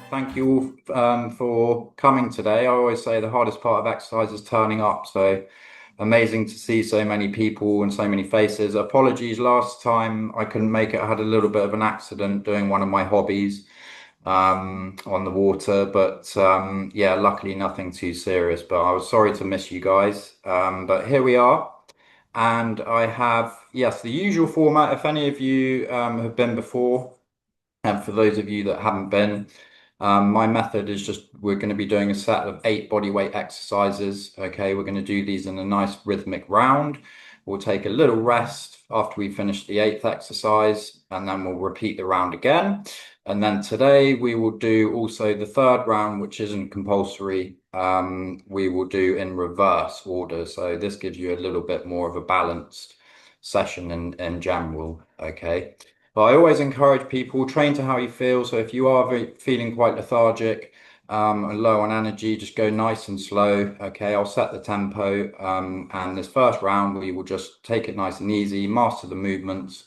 Thank you all for coming today. I always say the hardest part of exercise is turning up. So amazing to see so many people and so many faces. Apologies, last time I couldn't make it. I had a little bit of an accident doing one of my hobbies on the water, but yeah, luckily nothing too serious. But I was sorry to miss you guys. But here we are. And I have, yes, the usual format. If any of you have been before, and for those of you that haven't been, my method is just we're going to be doing a set of 8 bodyweight exercises. Okay, we're going to do these in a nice rhythmic round. We'll take a little rest after we finish the 8th exercise, and then we'll repeat the round again. And then today we will do also the 3rd round, which isn't compulsory. We will do in reverse order. So this gives you a little bit more of a balanced session in general. Okay. But I always encourage people, train to how you feel. So if you are feeling quite lethargic and low on energy, just go nice and slow. Okay, I'll set the tempo. And this first round, we will just take it nice and easy, master the movements,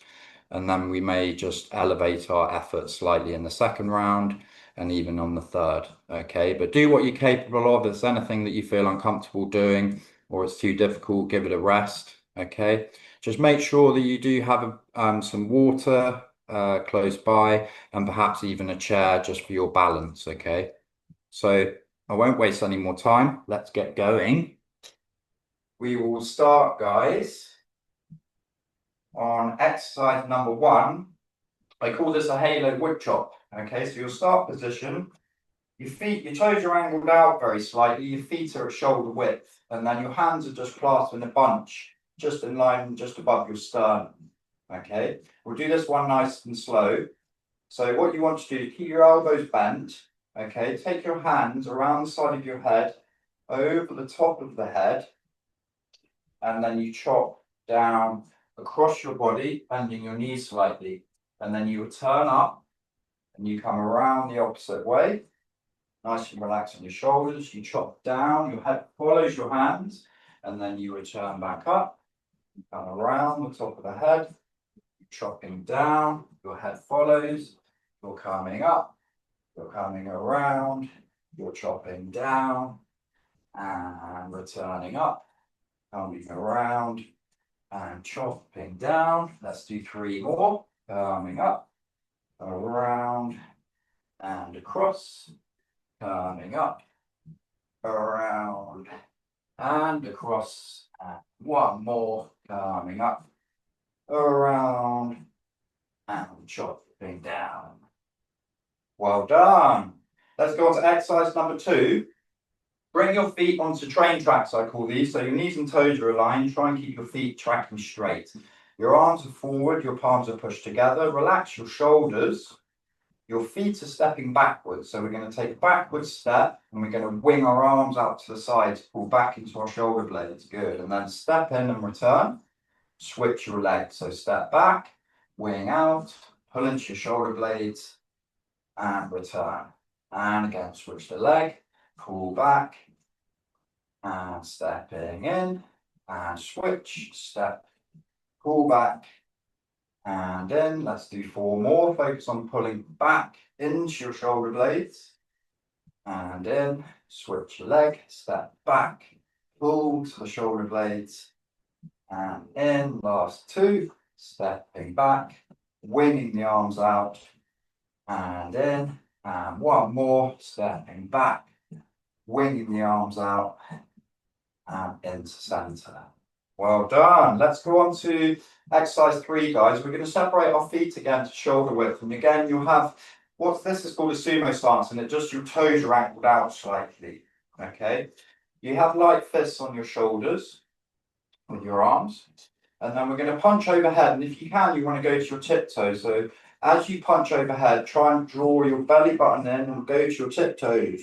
and then we may just elevate our effort slightly in the 2nd round and even on the 3rd. Okay, but do what you're capable of. If there's anything that you feel uncomfortable doing or it's too difficult, give it a rest. Okay. Just make sure that you do have some water close by and perhaps even a chair just for your balance, okay? So I won't waste any more time. Let's get going. We will start, guys, on exercise number 1. I call this a halo wood chop, okay? So your start position, your toes are angled out very slightly, your feet are at shoulder width, and then your hands are just clasped in a bunch, just in line, just above your sternum. Okay, we'll do this one nice and slow. So what you want to do, keep your elbows bent. Okay, take your hands around the side of your head, over the top of the head, and then you chop down across your body, bending your knees slightly. And then you turn up and you come around the opposite way. Nice and relaxed on your shoulders. You chop down, your head follows your hands, and then you return back up. Come around the top of the head, chopping down, your head follows, you're coming up, you're coming around, you're chopping down, and returning up, coming around, and chopping down. Let's do 3 more. Coming up, around, and across, coming up, around, and across, and 1 more, coming up, around, and chopping down. Well done. Let's go on to exercise number 2. Bring your feet onto train tracks, I call these. So your knees and toes are aligned. Try and keep your feet tracking straight. Your arms are forward, your palms are pushed together. Relax your shoulders. Your feet are stepping backwards. So we're going to take a backward step and we're going to wing our arms out to the sides, pull back into our shoulder blades. Good. And then step in and return. Switch your legs. So step back, wing out, pull into your shoulder blades, and return. And again, switch the leg, pull back, and stepping in, and switch, step, pull back, and in. Let's do 4 more. Focus on pulling back into your shoulder blades, and in, switch your leg, step back, pull to the shoulder blades, and in. Last 2, stepping back, winging the arms out, and in, and 1 more, stepping back, winging the arms out, and into center. Well done. Let's go on to exercise 3, guys. We're going to separate our feet again to shoulder width, and again you'll have this is called a sumo stance, and just your toes are angled out slightly. Okay, you have light fists on your shoulders with your arms, and then we're going to punch overhead, and if you can, you want to go to your tiptoes. So as you punch overhead, try and draw your belly button in and go to your tiptoes.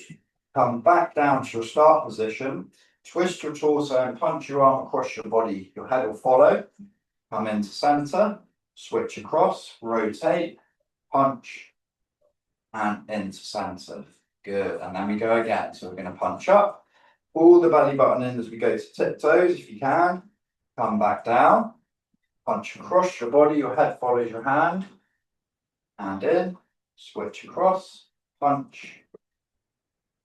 Come back down to your start position, twist your torso and punch your arm across your body. Your head will follow. Come into center, switch across, rotate, punch, and into center. Good. And then we go again. So we're going to punch up, pull the belly button in as we go to tiptoes if you can. Come back down, punch across your body, your head follows your hand, and in, switch across, punch,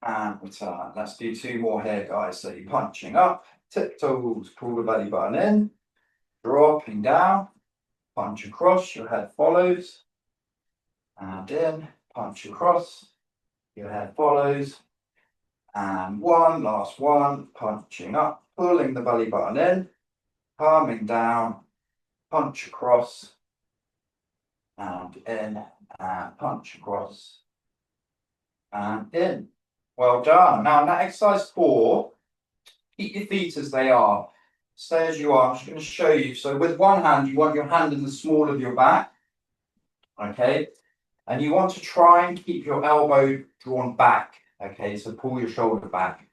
and return. Let's do 2 more here, guys. So you're punching up, tiptoes, pull the belly button in, dropping down, punch across, your head follows, and in, punch across, your head follows, and one, last one, punching up, pulling the belly button in, palming down, punch across, and in, and punch across, and in. Well done. Now, in that exercise 4, keep your feet as they are. Stay as you are. I'm just going to show you. So with one hand, you want your hand in the small of your back. Okay. And you want to try and keep your elbow drawn back. Okay. So pull your shoulder back.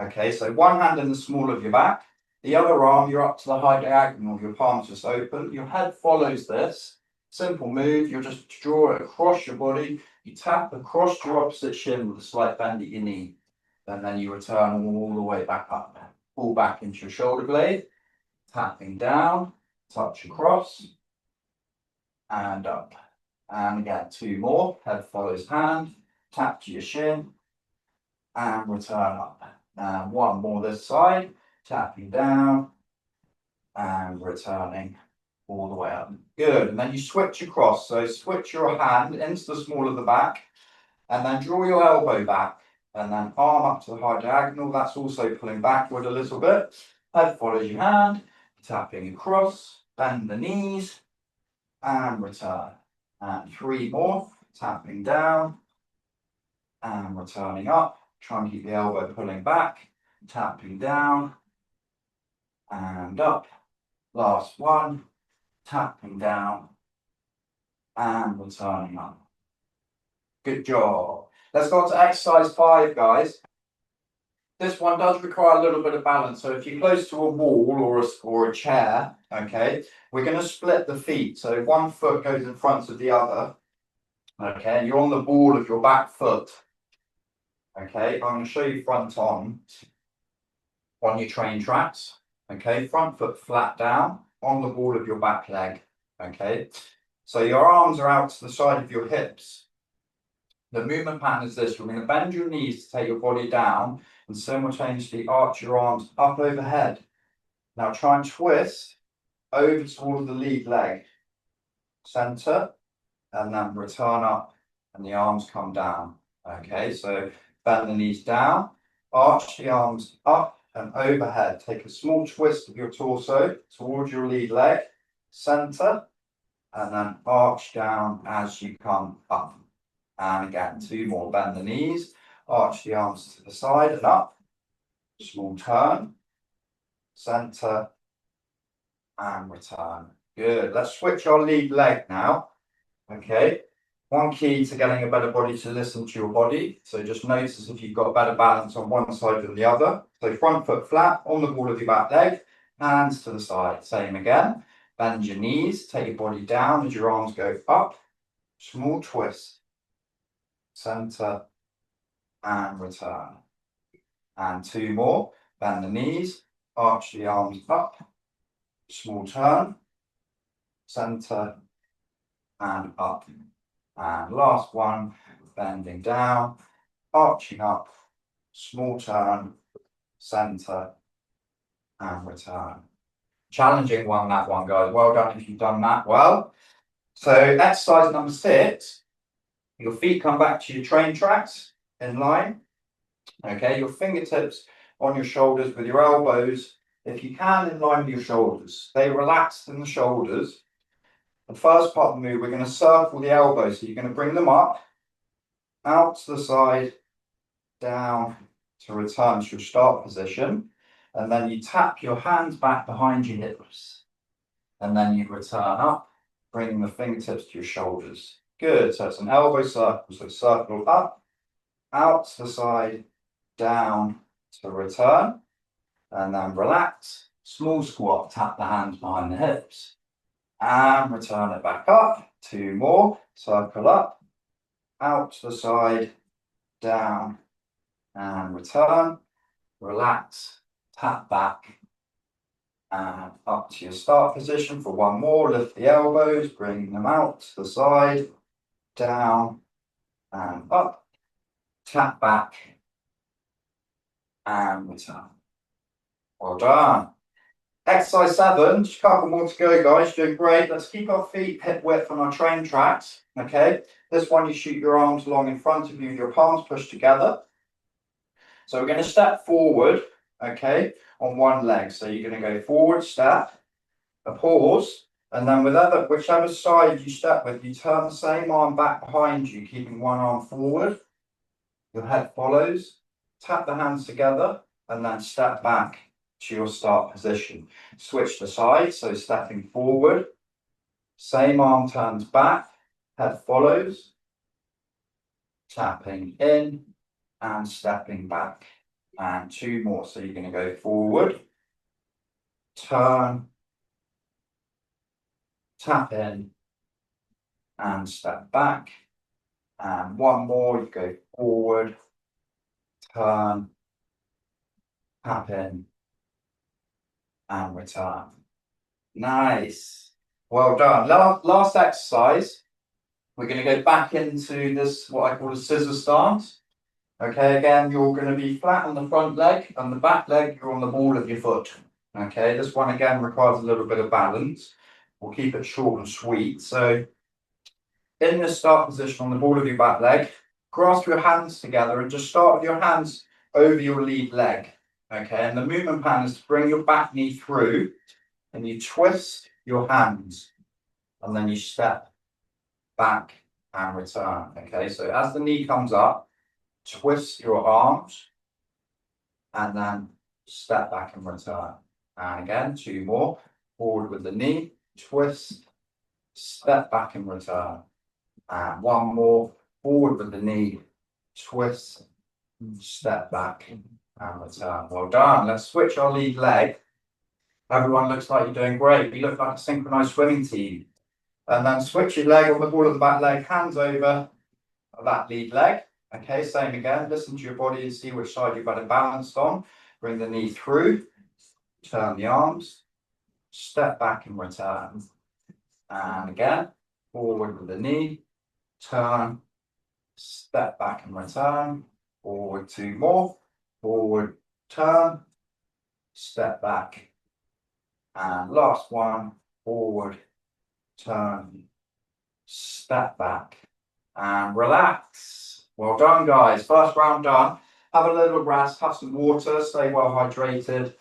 Okay. So one hand in the small of your back. The other arm, you're up to the high diagonal. Your palms just open. Your head follows this. Simple move. You'll just draw it across your body. You tap across your opposite shin with a slight bend at your knee. And then you return all the way back up. Pull back into your shoulder blade. Tapping down. Touch across. And up. And again, 2 more. Head follows hand. Tap to your shin. And return up. And 1 more this side. Tapping down. And returning all the way up. Good. And then you switch across. So switch your hand into the small of the back. And then draw your elbow back. And then arm up to the high diagonal. That's also pulling backward a little bit. Head follows your hand. Tapping across. Bend the knees. And return. And 3 more. Tapping down. And returning up. Try and keep the elbow pulling back. Tapping down. And up. Last one. Tapping down. And returning up. Good job. Let's go on to exercise 5, guys. This one does require a little bit of balance. So if you're close to a wall or a chair, okay, we're going to split the feet. So 1 foot goes in front of the other. Okay, and you're on the ball of your back foot. Okay, I'm going to show you front on your train tracks. Okay, front foot flat down on the ball of your back leg. Okay, so your arms are out to the side of your hips. The movement pattern is this. You're going to bend your knees to take your body down and simultaneously arch your arms up overhead. Now try and twist over towards the lead leg. Center, and then return up, and the arms come down. Okay, so bend the knees down, arch the arms up and overhead. Take a small twist of your torso towards your lead leg, center, and then arch down as you come up. And again, 2 more. Bend the knees, arch the arms to the side and up. Small turn, center, and return. Good. Let's switch our lead leg now. Okay. One key to getting a better body to listen to your body. So just notice if you've got better balance on one side than the other. So front foot flat on the ball of your back leg, hands to the side. Same again. Bend your knees, take your body down as your arms go up. Small twist. Center and return. And 2 more. Bend the knees, arch the arms up. Small turn. Center and up. And last one, bending down, arching up, small turn, center, and return. Challenging one, that one, guys. Well done if you've done that well. So exercise number 6, your feet come back to your train tracks in line. Okay, your fingertips on your shoulders with your elbows, if you can, in line with your shoulders. Stay relaxed in the shoulders. The first part of the move, we're going to circle the elbows. So you're going to bring them up, out to the side, down to return to your start position. And then you tap your hands back behind your hips. And then you return up, bringing the fingertips to your shoulders. Good. So it's an elbow circle. So circle up, out to the side, down to return. And then relax. Small squat, tap the hands behind the hips. And return it back up. 2 more. Circle up, out to the side, down, and return. Relax, tap back, and up to your start position for 1 more. Lift the elbows, bring them out to the side, down, and up. Tap back, and return. Well done. Exercise 7, just a couple more to go, guys. You're doing great. Let's keep our feet hip width on our train tracks. Okay. This one, you shoot your arms along in front of you, your palms pushed together. So we're going to step forward, okay, on one leg. So you're going to go forward, step, a pause, and then whichever side you step with, you turn the same arm back behind you, keeping one arm forward. Your head follows. Tap the hands together, and then step back to your start position. Switch the side, so stepping forward. Same arm turns back, head follows. Tapping in and stepping back. And 2 more. So you're going to go forward, turn, tap in, and step back. And 1 more. You go forward, turn, tap in, and return. Nice. Well done. Last exercise. We're going to go back into this, what I call a scissor stance. Okay, again, you're going to be flat on the front leg, and the back leg, you're on the ball of your foot. Okay, this one again requires a little bit of balance. We'll keep it short and sweet. So, in this start position on the ball of your back leg, grasp your hands together and just start with your hands over your lead leg. Okay, and the movement plan is to bring your back knee through, and you twist your hands, and then you step back and return. Okay, so as the knee comes up, twist your arms and then step back and return. And again, 2 more. Forward with the knee, twist, step back and return. And 1 more. Forward with the knee, twist, step back and return. Well done. Let's switch our lead leg. Everyone looks like you're doing great. You look like a synchronized swimming team. And then switch your leg on the ball of the back leg, hands over that lead leg. Okay, same again. Listen to your body and see which side you've got it balanced on. Bring the knee through, turn the arms, step back and return. And again, forward with the knee, turn, step back and return. Forward 2 more, forward, turn, step back. And last one, forward, turn, step back, and relax. Well done, guys. First round done. Have a little rest, have some water, stay well hydrated.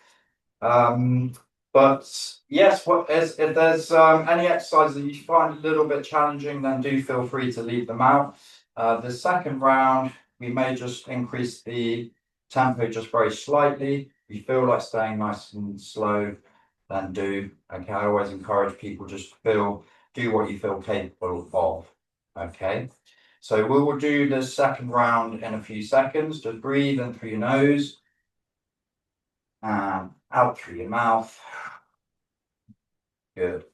But yes, if there's any exercises that you find a little bit challenging, then do feel free to leave them out. The second round, we may just increase the tempo just very slightly. If you feel like staying nice and slow, then do. Okay, I always encourage people just do what you feel capable of. Okay, so we will do the second round in a few seconds. Just breathe in through your nose and out through your mouth. Good.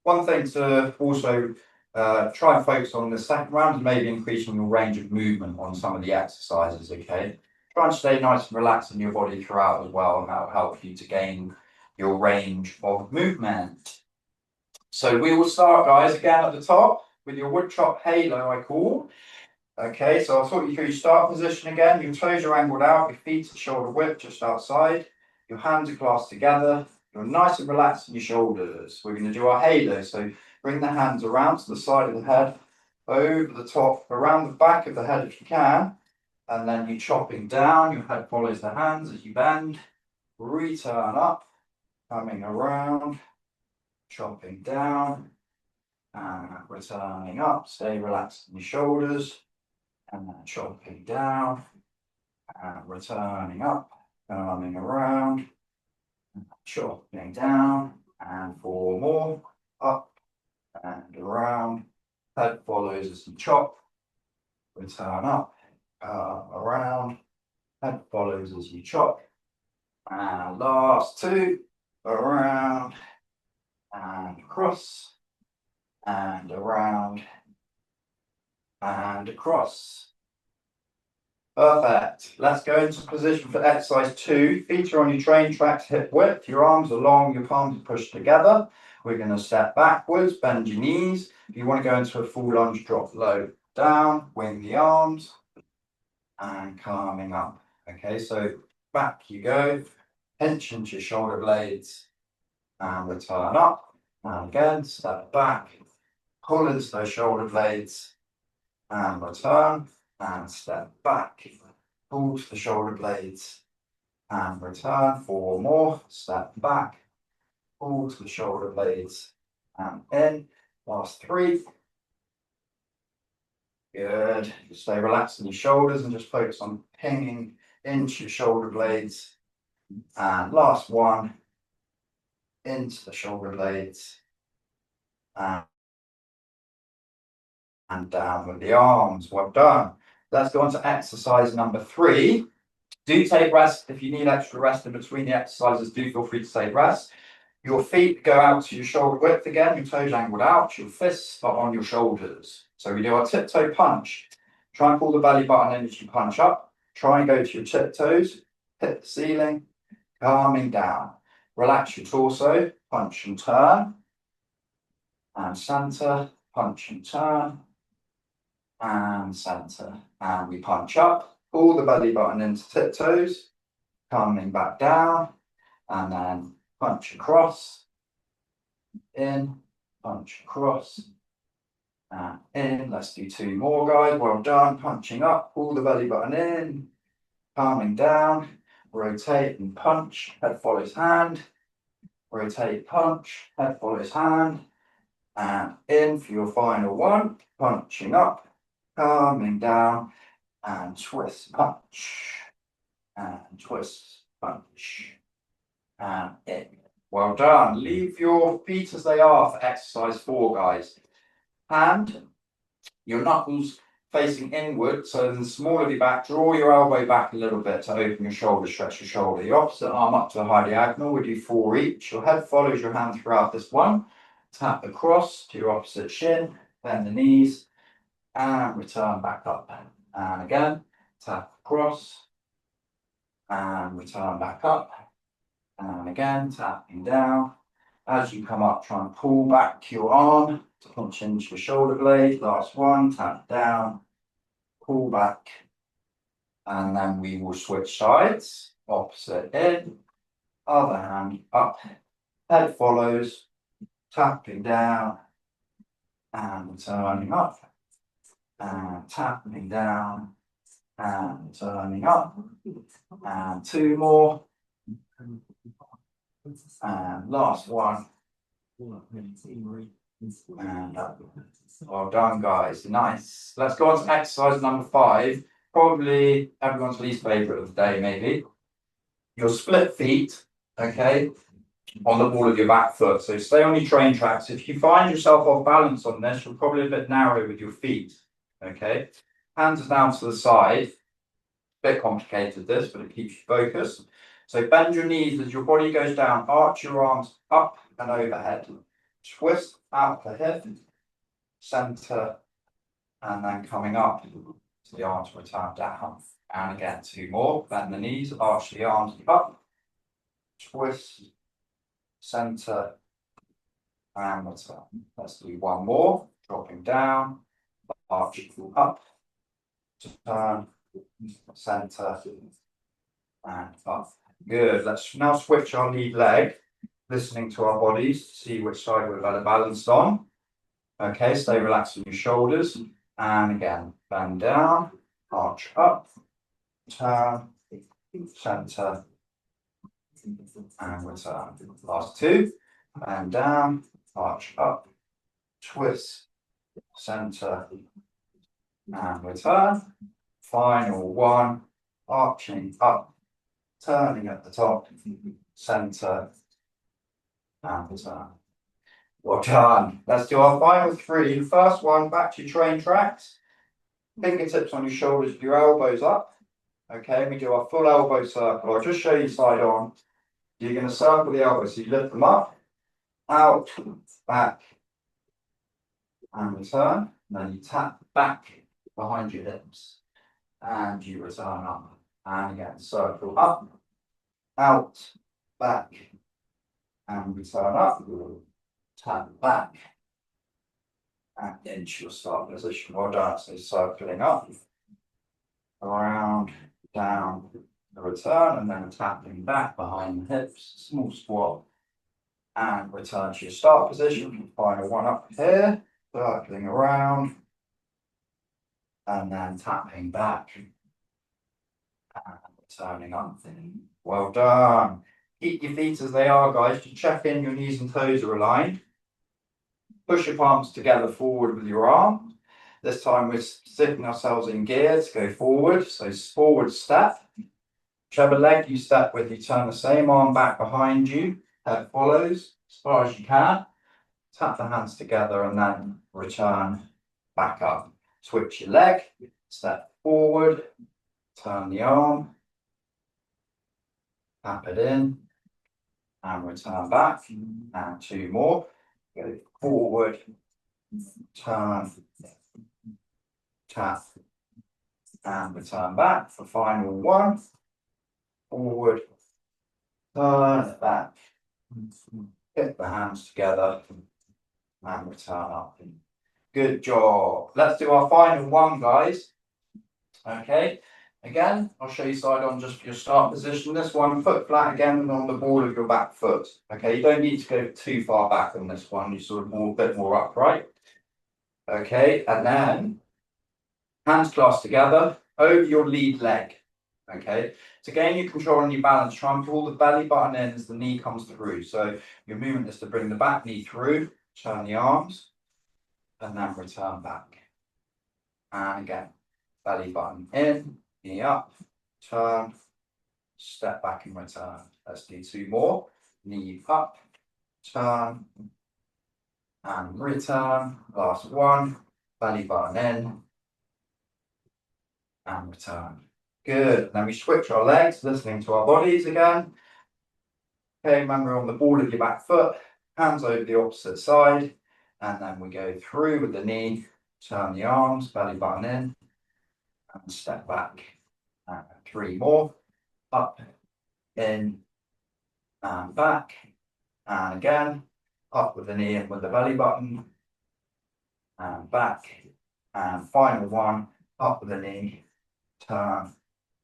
One thing to also try and focus on the second round is maybe increasing your range of movement on some of the exercises. Okay, try and stay nice and relaxed in your body throughout as well, and that will help you to gain your range of movement. So we will start, guys, again at the top with your wood chop halo, I call. Okay, so I'll talk you through your start position again. Your toes are angled out, your feet at shoulder width just outside. Your hands are clasped together. You're nice and relaxed in your shoulders. We're going to do our halo. So bring the hands around to the side of the head, over the top, around the back of the head if you can. And then you chopping down. Your head follows the hands as you bend. Return up, coming around, chopping down, and returning up. Stay relaxed in your shoulders. And then chopping down, and returning up, coming around, chopping down, and 4 more, up and around. Head follows as you chop, return up, around, head follows as you chop, and last 2, around, and across, and around, and across. Perfect. Let's go into position for exercise 2. Feet are on your train tracks, hip width. Your arms are long, your palms are pushed together. We're going to step backwards, bend your knees. If you want to go into a full lunge, drop low down, wing the arms, and coming up. Okay, so back you go, pinch into your shoulder blades, and return up, and again, step back, pull into those shoulder blades, and return, and step back, pull to the shoulder blades, and return, 4 more, step back, pull to the shoulder blades, and in, last 3. Good. Stay relaxed in your shoulders and just focus on pinging into your shoulder blades. And last 1, into the shoulder blades. And down with the arms. Well done. Let's go on to exercise number 3. Do take rest. If you need extra rest in between the exercises, do feel free to take rest. Your feet go out to your shoulder width again, your toes angled out, your fists are on your shoulders. So we do our tiptoe punch. Try and pull the belly button in as you punch up. Try and go to your tiptoes, hit the ceiling, calming down. Relax your torso, punch and turn. And center, punch and turn. And center. And we punch up, pull the belly button into tiptoes, calming back down. And then punch across, in, punch across, and in. Let's do 2 more, guys. Well done. Punching up, pull the belly button in, calming down, rotate and punch, head follows hand, rotate, punch, head follows hand, and in for your final one, punching up, calming down, and twist, punch, and twist, punch. And in. Well done. Leave your feet as they are for exercise 4, guys. Hand, your knuckles facing inward, so the small of your back. Draw your elbow back a little bit to open your shoulder, stretch your shoulder. Your opposite arm up to the high diagonal. We do 4 each. Your head follows your hand throughout this one. Tap across to your opposite shin, bend the knees, and return back up. And again, tap across, and return back up. And again, tapping down. As you come up, try and pull back your arm to punch into your shoulder blade. Last one, tap down, pull back. And then we will switch sides. Opposite in, other hand up, head follows, tapping down, and turning up, and tapping down, and turning up. And 2 more. And last one. And up. Well done, guys. Nice. Let's go on to exercise number 5. Probably everyone's least favourite of the day, maybe. Your split feet, okay, on the ball of your back foot. So stay on your train tracks. If you find yourself off balance on this, you're probably a bit narrow with your feet, okay. Hands are down to the side. Bit complicated this, but it keeps you focused. So bend your knees as your body goes down. Arch your arms up and overhead. Twist out the hip, center, and then coming up to the arms return down. And again, 2 more. Bend the knees, arch the arms up, twist, center, and return. Let's do 1 more. Dropping down, arch up, turn, center, and up. Good. Let's now switch our lead leg, listening to our bodies to see which side we're better balanced on. Okay, stay relaxed in your shoulders. And again, bend down, arch up, turn, center, and return. Last 2. Bend down, arch up, twist, center, and return. Final 1. Arching up, turning at the top, center, and return. Well done. Let's do our final 3. The first one, back to your train tracks. Fingertips on your shoulders, your elbows up. Okay, we do our full elbow circle. I'll just show you side on. You're going to circle the elbows, so you lift them up, out, back, and return. And then you tap back behind your hips, and you return up. And again, circle up, out, back, and return up. Tap back, and into your start position. Well done. So circling up, around, down, the return, and then tapping back behind the hips, small squat, and return to your start position. Final one up here, circling around, and then tapping back, and returning up. Well done. Keep your feet as they are, guys. To check in, your knees and toes are aligned. Push your palms together forward with your arm. This time we're sitting ourselves in gear to go forward. So forward step. Whichever leg you step with, you turn the same arm back behind you. Head follows as far as you can. Tap the hands together and then return back up. Switch your leg, step forward, turn the arm, tap it in, and return back. And two more. Go forward, turn, tap, and return back for final one. Forward, turn, back, hit the hands together, and return up. Good job. Let's do our final one, guys. Okay. Again, I'll show you side on just for your start position. This one, foot flat again on the ball of your back foot. Okay, you don't need to go too far back on this one. You sort of a bit more upright. Okay, and then hands clasped together over your lead leg. Okay, to gain your control and your balance, try and pull the belly button in as the knee comes through. So your movement is to bring the back knee through, turn the arms, and then return back. And again, belly button in, knee up, turn, step back and return. Let's do two more. Knee up, turn, and return. Last one, belly button in, and return. Good. Then we switch our legs, listening to our bodies again. Okay, remember on the ball of your back foot, hands over the opposite side, and then we go through with the knee, turn the arms, belly button in, and step back. And three more. Up, in, and back. And again, up with the knee and with the belly button. And back. And final one, up with the knee, turn,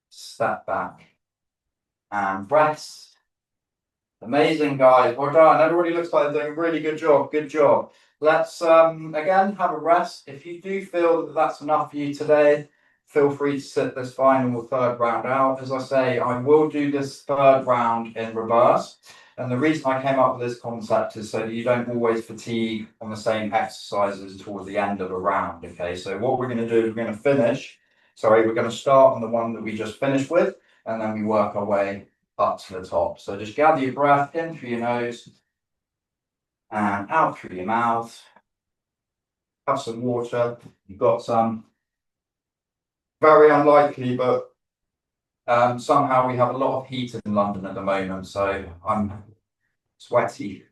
step back, and rest. Amazing, guys. Well done. Everybody looks like they're doing a really good job. Good job. Let's again have a rest. If you do feel that that's enough for you today, feel free to sit this final third round out. As I say, I will do this third round in reverse. And the reason I came up with this concept is so that you don't always fatigue on the same exercises towards the end of a round. Okay, so what we're going to do is we're going to start on the one that we just finished with, and then we work our way up to the top. So just gather your breath in through your nose and out through your mouth. Have some water. You've got some. Very unlikely, but somehow we have a lot of heat in London at the moment, so I'm sweaty.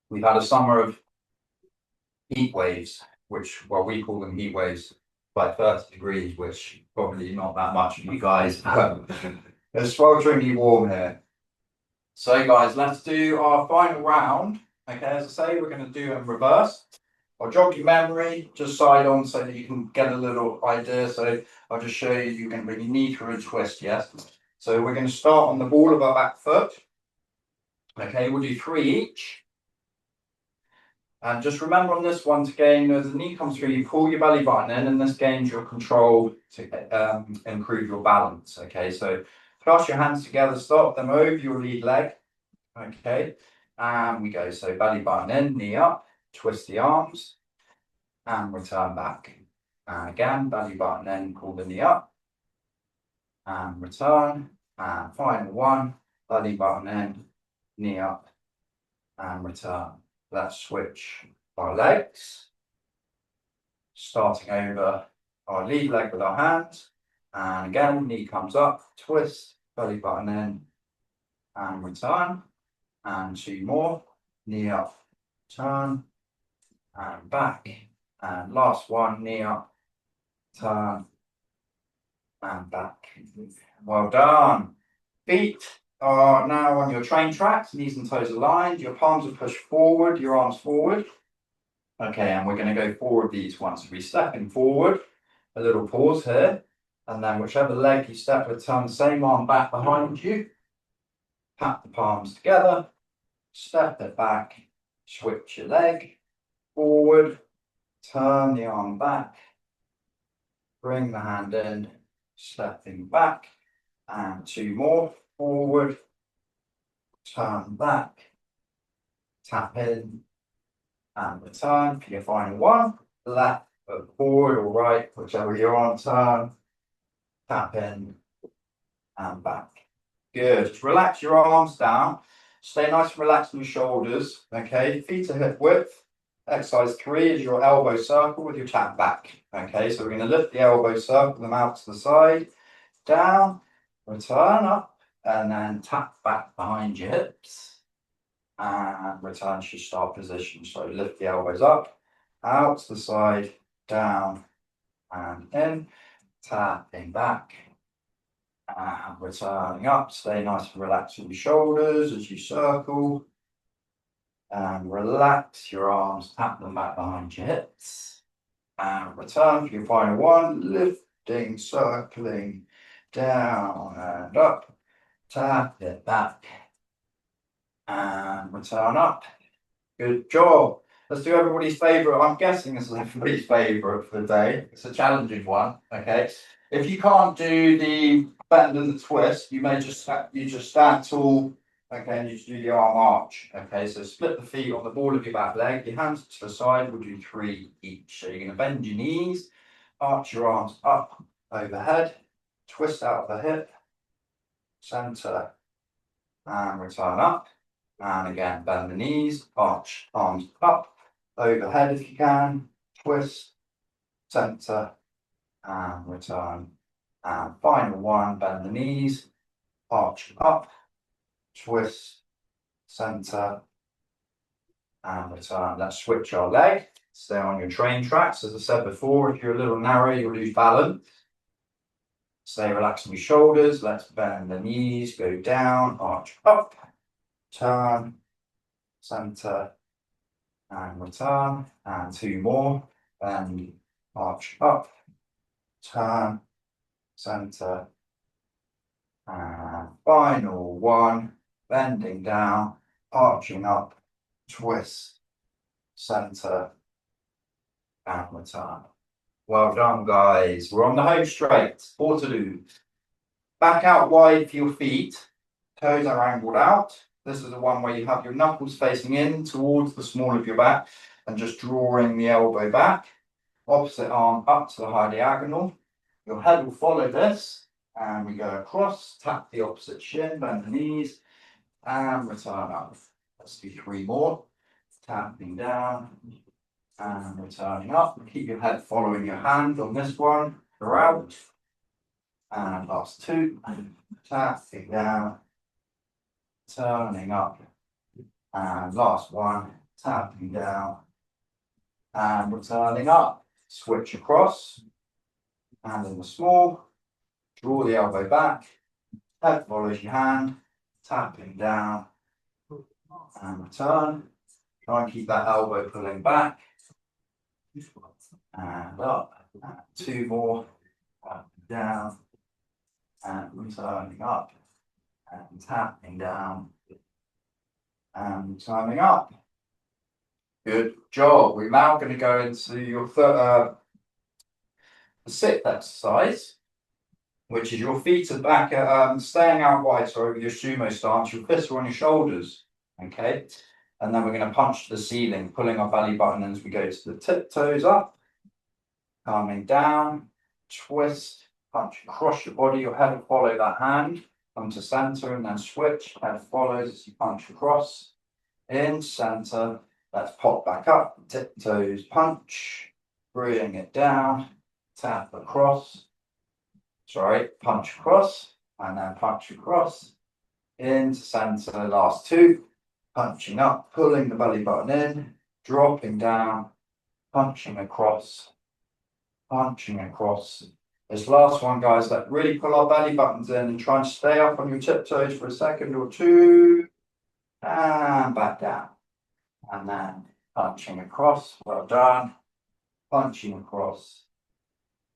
We've had a summer of heat waves, which, well, we call them heat waves, by 30 degrees, which probably not that much for you guys. It's swelteringly warm here. So guys, let's do our final round. Okay, as I say, we're going to do it in reverse. I'll jog your memory just side on so that you can get a little idea. So I'll just show you, you're going to bring your knee through and twist, yes? So we're going to start on the ball of our back foot. Okay, we'll do 3 each. And just remember on this one to gain, as the knee comes through, you pull your belly button in, and this gains your control to improve your balance. Okay, so clasp your hands together, start them over your lead leg. Okay, and we go. So belly button in, knee up, twist the arms, and return back. And again, belly button in, pull the knee up, and return. And final one, belly button in, knee up, and return. Let's switch our legs, starting over our lead leg with our hands. And again, knee comes up, twist, belly button in, and return. And 2 more, knee up, turn, and back. And last one, knee up, turn, and back. Well done. Feet are now on your train tracks, knees and toes aligned. Your palms are pushed forward, your arms forward. Okay, and we're going to go forward these ones. So we're stepping forward. a little pause here, and then whichever leg you step with, turn the same arm back behind you, tap the palms together, step it back, switch your leg, forward, turn the arm back, bring the hand in, stepping back, and 2 more, forward, turn back, tap in, and return for your final one, left foot forward or right, whichever you're on, turn, tap in, and back. Good. Just relax your arms down. Stay nice and relaxed in your shoulders. Okay, feet to hip width. Exercise 3 is your elbow circle with your tap back. Okay, so we're going to lift the elbow, circle them out to the side, down, return up, and then tap back behind your hips. And return to your start position. So lift the elbows up, out to the side, down, and in, tapping back. And returning up, stay nice and relaxed in your shoulders as you circle. And relax your arms, tap them back behind your hips. And return for your final one, lifting, circling, down and up. Tap it back. And return up. Good job. Let's do everybody's favourite. I'm guessing this is everybody's favourite for the day. It's a challenging one, okay? If you can't do the bend and the twist, you may just stand tall, okay, and you just do the arm arch, okay? So split the feet on the ball of your back leg, your hands to the side, we'll do 3 each. So you're going to bend your knees, arch your arms up, overhead, twist out the hip, centre, and return up. And again, bend the knees, arch arms up, overhead if you can, twist, centre, and return. And final one, bend the knees, arch up, twist, centre, and return. Let's switch our leg, stay on your train tracks. As I said before, if you're a little narrow, you'll lose balance. Stay relaxed in your shoulders, let's bend the knees, go down, arch up, turn, centre, and return, and 2 more, bend, arch up, turn, centre, and final one, bending down, arching up, twist, centre, and return. Well done, guys. We're on the home straight. 4 to do. Back out wide for your feet, toes are angled out. This is the one where you have your knuckles facing in towards the small of your back and just drawing the elbow back. Opposite arm up to the high diagonal. Your head will follow this, and we go across, tap the opposite shin, bend the knees, and return up. Let's do 3 more. Tapping down and returning up. Keep your head following your hand on this one throughout. And last 2. Tapping down, turning up, and last one, tapping down and returning up. Switch across, hand in the small, draw the elbow back, head follows your hand, tapping down and return. Try and keep that elbow pulling back and up. And 2 more, tapping down and returning up. And tapping down and turning up. Good job. We're now going to go into your the sit exercise, which is your feet are back, staying out wide, sorry, with your sumo stance. Your fists are on your shoulders, okay? And then we're going to punch to the ceiling, pulling our belly button as we go to the tiptoes up, calming down, twist, punch across your body. Your head will follow that hand. Come to centre and then switch. Head follows as you punch across. In centre. Let's pop back up. Tiptoes punch. Bring it down. Tap across. Sorry, punch across. And then punch across. Into centre. Last 2. Punching up. Pulling the belly button in. Dropping down. Punching across. Punching across. This last one, guys, let really pull our belly buttons in and try and stay up on your tiptoes for a second or 2. And back down. And then punching across. Well done. Punching across.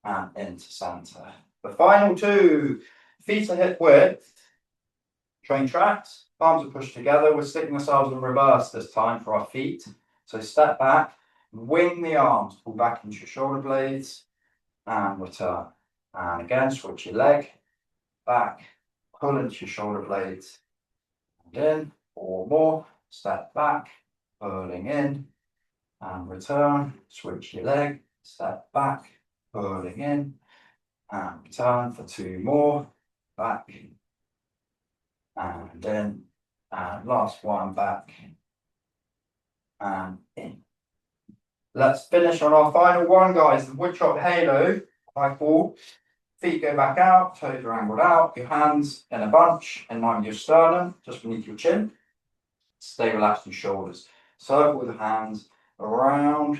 and into center. The final two, feet are hip width, train tracks, palms are pushed together. We're sticking ourselves in reverse this time for our feet. So step back, wing the arms, pull back into your shoulder blades, and return. And again, switch your leg, back, pull into your shoulder blades, and in, or more, step back, pulling in, and return, switch your leg, step back, pulling in, and return for two more, back, and in, and last one, back, and in. Let's finish on our final one, guys, the woodchop halo. I fall, feet go back out, toes are angled out, your hands in a bunch in line with your sternum, just beneath your chin. Stay relaxed in your shoulders. Circle the hands around.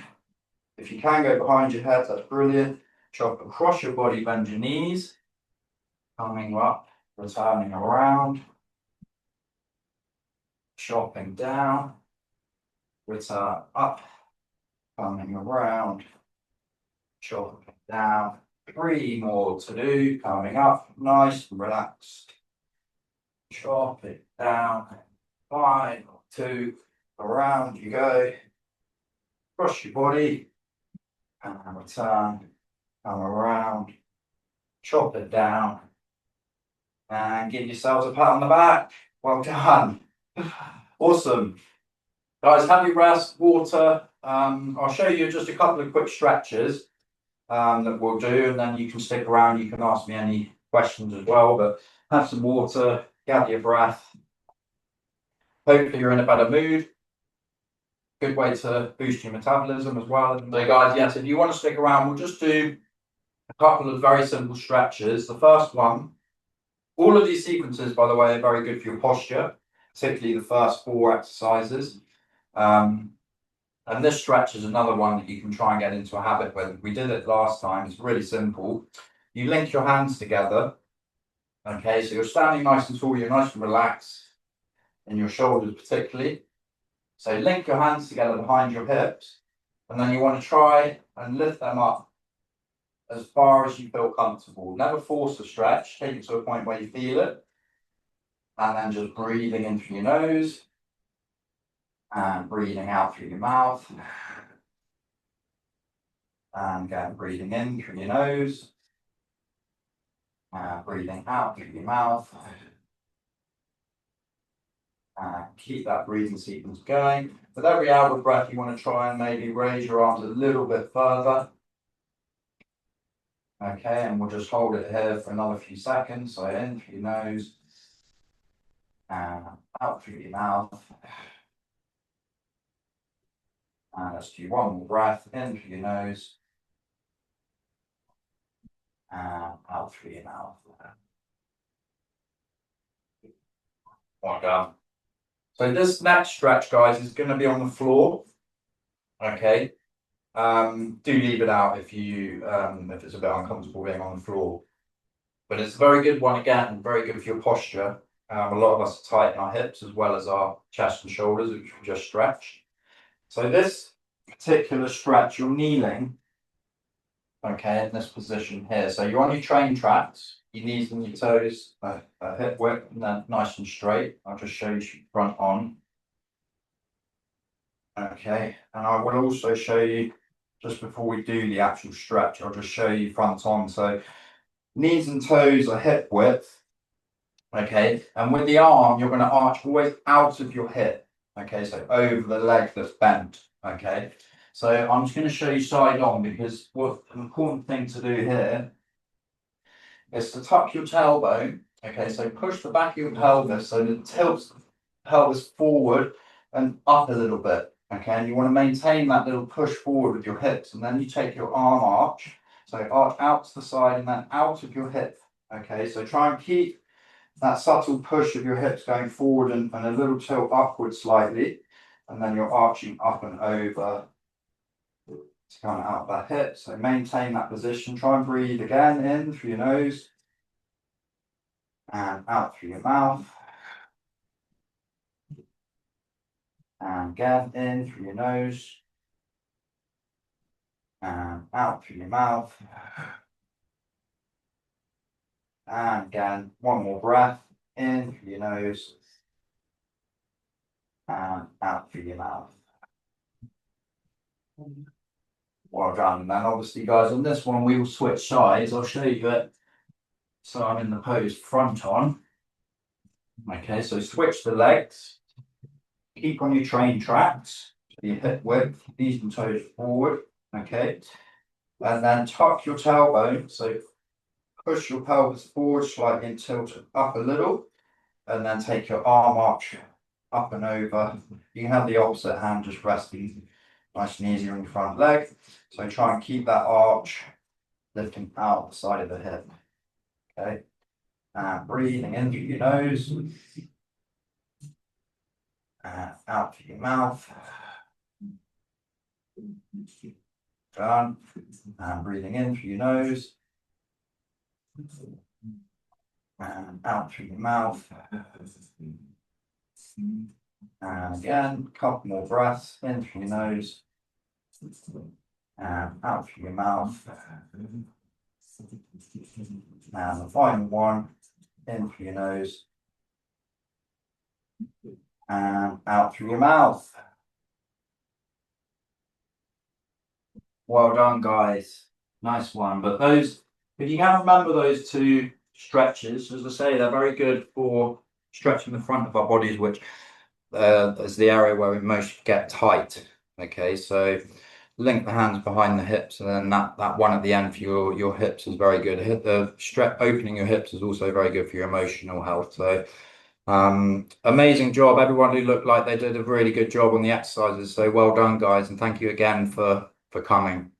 If you can go behind your head, that's brilliant. Chop across your body, bend your knees. Coming up, returning around. Chopping down. Return up. Coming around. Chopping down. 3 more to do. Coming up, nice and relaxed. Chop it down. 5, 2, around you go. Cross your body. And return. Come around. Chop it down. And give yourselves a pat on the back. Well done. Awesome. Guys, have your rest, water. I'll show you just a couple of quick stretches that we'll do, and then you can stick around. You can ask me any questions as well, but have some water, gather your breath. Hopefully you're in a better mood. Good way to boost your metabolism as well. So guys, yes, if you want to stick around, we'll just do a couple of very simple stretches. The first one, all of these sequences, by the way, are very good for your posture, particularly the first 4 exercises. And this stretch is another one that you can try and get into a habit with. We did it last time. It's really simple. You link your hands together. Okay, so you're standing nice and tall, you're nice and relaxed in your shoulders particularly. So link your hands together behind your hips, and then you want to try and lift them up as far as you feel comfortable. Never force the stretch. Take it to a point where you feel it. And then just breathing in through your nose and breathing out through your mouth. And again, breathing in through your nose and breathing out through your mouth. And keep that breathing sequence going. With every out breath, you want to try and maybe raise your arms a little bit further. Okay, and we'll just hold it here for another few seconds. So in through your nose and out through your mouth. And let's do one more breath in through your nose and out through your mouth. Well done. So this next stretch, guys, is going to be on the floor. Okay. Do leave it out if you if it's a bit uncomfortable being on the floor. But it's a very good one again, very good for your posture. A lot of us are tight in our hips as well as our chest and shoulders, which we just stretched. So this particular stretch, you're kneeling, okay, in this position here. So you're on your train tracks, your knees and your toes are hip width and then nice and straight. I'll just show you front on. Okay, and I will also show you, just before we do the actual stretch, I'll just show you front on. So knees and toes are hip width, okay, and with the arm, you're going to arch always out of your hip, okay, so over the leg that's bent, okay. So I'm just going to show you side on, because what an important thing to do here is to tuck your tailbone, okay, so push the back of your pelvis so that it tilts the pelvis forward and up a little bit. Okay, and you want to maintain that little push forward with your hips, and then you take your arm arch, so arch out to the side and then out of your hip. Okay, so try and keep that subtle push of your hips going forward and a little tilt upward slightly, and then you're arching up and over to come out that hip. So maintain that position. Try and breathe again in through your nose and out through your mouth. And again, in through your nose and out through your mouth. And again, one more breath in through your nose and out through your mouth. Well done. And then obviously, guys, on this one, we will switch sides. I'll show you it. So I'm in the pose front on. Okay, so switch the legs. Keep on your train tracks. Your hip width, knees and toes forward. Okay. And then tuck your tailbone. So push your pelvis forward slightly and tilt it up a little. And then take your arm arch up and over. You can have the opposite hand just resting nice and easy on your front leg. So try and keep that arch lifting out the side of the hip. Okay. And breathing in through your nose. And out through your mouth. Done. And breathing in through your nose. And out through your mouth. And again, a couple more breaths in through your nose. And out through your mouth. And the final one, in through your nose. And out through your mouth. Well done, guys. Nice one. But those, if you can remember those two stretches, as I say, they're very good for stretching the front of our bodies, which is the area where we most get tight. Okay, so link the hands behind the hips, and then that one at the end for your hips is very good. Opening your hips is also very good for your emotional health. So amazing job. Everyone who looked like they did a really good job on the exercises. So well done, guys, and thank you again for coming.